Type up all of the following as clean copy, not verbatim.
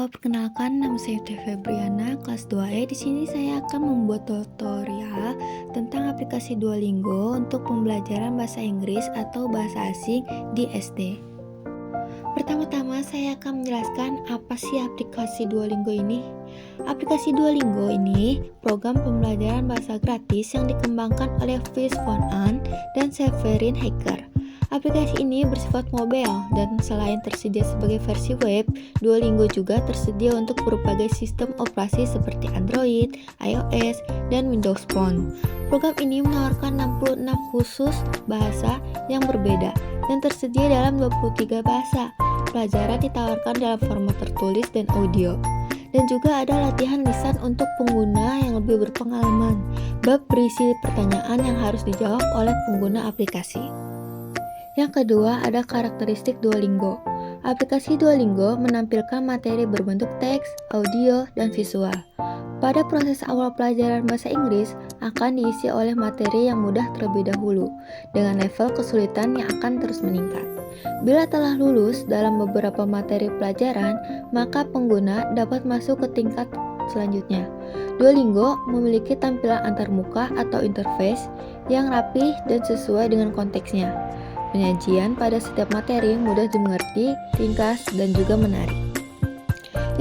Perkenalkan, nama saya Teh Febriana, kelas 2E. Di sini saya akan membuat tutorial tentang aplikasi Duolingo untuk pembelajaran bahasa Inggris atau bahasa asing di SD. Pertama-tama saya akan menjelaskan apa sih aplikasi Duolingo ini. Aplikasi Duolingo ini program pembelajaran bahasa gratis yang dikembangkan oleh Fritz von Ahn dan Severin Hacker. Aplikasi ini bersifat mobile dan selain tersedia sebagai versi web, Duolingo juga tersedia untuk berbagai sistem operasi seperti Android, iOS, dan Windows Phone. Program ini menawarkan 66 khusus bahasa yang berbeda dan tersedia dalam 23 bahasa. Pelajaran ditawarkan dalam format tertulis dan audio. Dan juga ada latihan lisan untuk pengguna yang lebih berpengalaman. Bab berisi pertanyaan yang harus dijawab oleh pengguna aplikasi. Yang kedua, ada karakteristik Duolingo. Aplikasi Duolingo menampilkan materi berbentuk teks, audio, dan visual. Pada proses awal pelajaran bahasa Inggris akan diisi oleh materi yang mudah terlebih dahulu, dengan level kesulitan yang akan terus meningkat. Bila telah lulus dalam beberapa materi pelajaran, maka pengguna dapat masuk ke tingkat selanjutnya. Duolingo memiliki tampilan antarmuka atau interface yang rapih dan sesuai dengan konteksnya. Penyajian pada setiap materi mudah dimengerti, ringkas, dan juga menarik.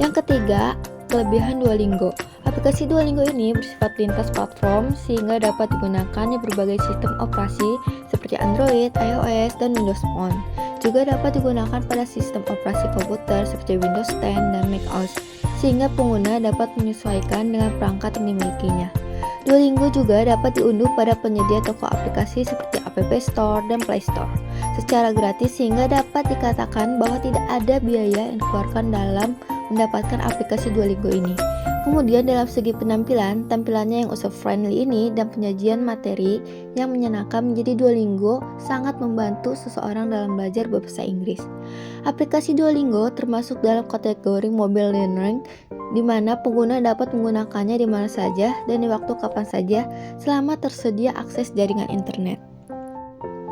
Yang ketiga, kelebihan Duolingo. Aplikasi Duolingo ini bersifat lintas platform sehingga dapat digunakan di berbagai sistem operasi seperti Android, iOS, dan Windows Phone. Juga dapat digunakan pada sistem operasi komputer seperti Windows 10 dan macOS, sehingga pengguna dapat menyesuaikan dengan perangkat yang dimilikinya. Duolingo juga dapat diunduh pada penyedia toko aplikasi seperti App Store dan Play Store secara gratis sehingga dapat dikatakan bahwa tidak ada biaya yang dikeluarkan dalam mendapatkan aplikasi Duolingo ini. Kemudian dalam segi penampilan, tampilannya yang user-friendly ini dan penyajian materi yang menyenangkan menjadi Duolingo sangat membantu seseorang dalam belajar bahasa Inggris. Aplikasi Duolingo termasuk dalam kategori mobile learning di mana pengguna dapat menggunakannya di mana saja dan di waktu kapan saja selama tersedia akses jaringan internet.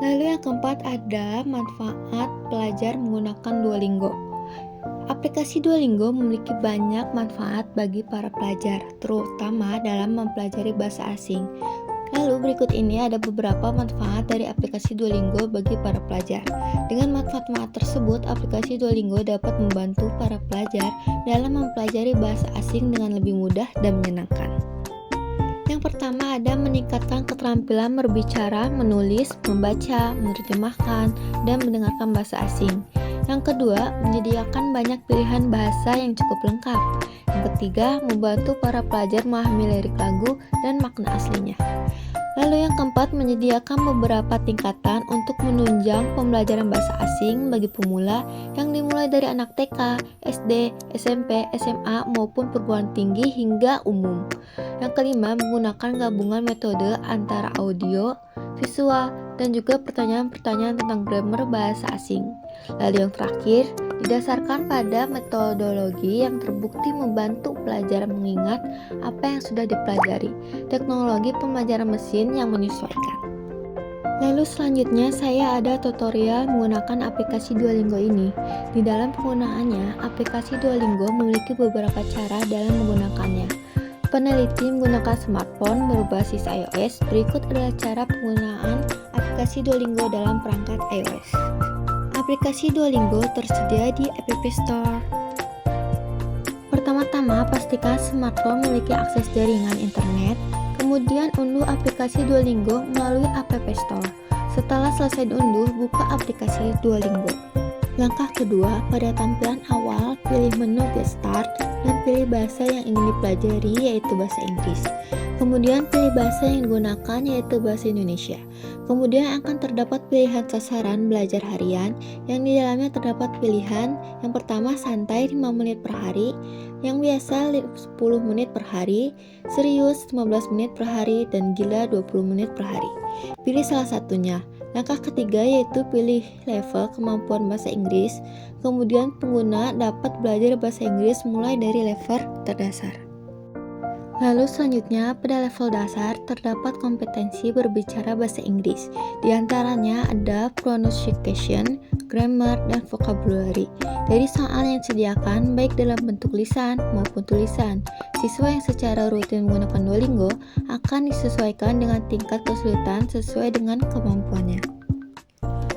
Lalu yang keempat ada manfaat belajar menggunakan Duolingo. Aplikasi Duolingo memiliki banyak manfaat bagi para pelajar, terutama dalam mempelajari bahasa asing. Lalu berikut ini ada beberapa manfaat dari aplikasi Duolingo bagi para pelajar. Dengan manfaat-manfaat tersebut, aplikasi Duolingo dapat membantu para pelajar dalam mempelajari bahasa asing dengan lebih mudah dan menyenangkan. Yang pertama ada meningkatkan keterampilan berbicara, menulis, membaca, menerjemahkan, dan mendengarkan bahasa asing. Yang kedua, menyediakan banyak pilihan bahasa yang cukup lengkap. Yang ketiga, membantu para pelajar memahami lirik lagu dan makna aslinya. Lalu yang keempat, menyediakan beberapa tingkatan untuk menunjang pembelajaran bahasa asing bagi pemula yang dimulai dari anak TK, SD, SMP, SMA maupun perguruan tinggi hingga umum. Yang kelima, menggunakan gabungan metode antara audio, visual, dan juga pertanyaan-pertanyaan tentang grammar bahasa asing. Lalu yang terakhir, didasarkan pada metodologi yang terbukti membantu pelajar mengingat apa yang sudah dipelajari, teknologi pembelajaran mesin yang menyesuaikan. Lalu selanjutnya saya ada tutorial menggunakan aplikasi Duolingo ini. Di dalam penggunaannya, aplikasi Duolingo memiliki beberapa cara dalam menggunakannya. Peneliti menggunakan smartphone berbasis iOS. Berikut adalah cara penggunaan aplikasi Duolingo dalam perangkat iOS. Aplikasi Duolingo tersedia di App Store. Pertama-tama, pastikan smartphone memiliki akses jaringan internet. Kemudian unduh aplikasi Duolingo melalui App Store. Setelah selesai diunduh, buka aplikasi Duolingo. Langkah kedua, pada tampilan awal, pilih menu Get Start dan pilih bahasa yang ingin dipelajari yaitu bahasa Inggris. Kemudian pilih bahasa yang digunakan yaitu bahasa Indonesia. Kemudian akan terdapat pilihan sasaran belajar harian yang di dalamnya terdapat pilihan yang pertama santai 5 menit per hari, yang biasa 10 menit per hari, serius 15 menit per hari, dan gila 20 menit per hari. Pilih salah satunya. Langkah ketiga yaitu pilih level kemampuan bahasa Inggris. Kemudian pengguna dapat belajar bahasa Inggris mulai dari level terdasar. Lalu selanjutnya pada level dasar terdapat kompetensi berbicara bahasa Inggris. Di antaranya ada pronunciation, grammar, dan vocabulary dari soal yang disediakan baik dalam bentuk lisan maupun tulisan. Siswa yang secara rutin menggunakan Duolingo akan disesuaikan dengan tingkat kesulitan sesuai dengan kemampuannya.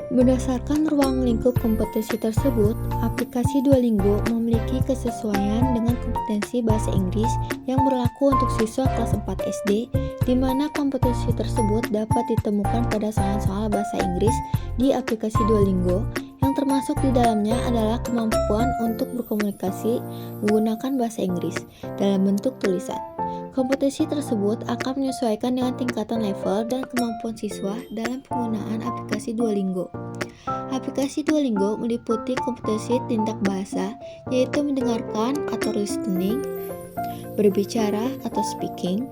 Berdasarkan ruang lingkup kompetensi tersebut, aplikasi Duolingo memiliki kesesuaian dengan kompetensi bahasa Inggris yang berlaku untuk siswa kelas 4 SD, di mana kompetensi tersebut dapat ditemukan pada soal-soal bahasa Inggris di aplikasi Duolingo, yang termasuk di dalamnya adalah kemampuan untuk berkomunikasi menggunakan bahasa Inggris dalam bentuk tulisan. Kompetensi tersebut akan menyesuaikan dengan tingkatan level dan kemampuan siswa dalam penggunaan aplikasi Duolingo. Aplikasi Duolingo meliputi kompetensi tindak bahasa, yaitu mendengarkan atau listening, berbicara atau speaking,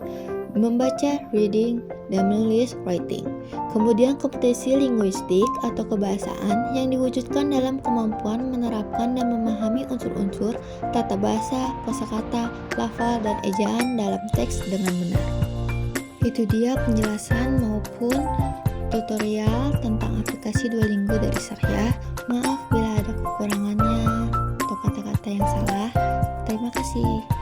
membaca reading, dan menulis writing. Kemudian kompetensi linguistik atau kebahasaan yang diwujudkan dalam kemampuan menerapkan dan memahami unsur-unsur tata bahasa, kosakata, lafal, dan ejaan dalam teks dengan benar. Itu dia penjelasan maupun tutorial tentang aplikasi Duolingo dari saya. Maaf bila ada kekurangannya atau kata-kata yang salah. Terima kasih.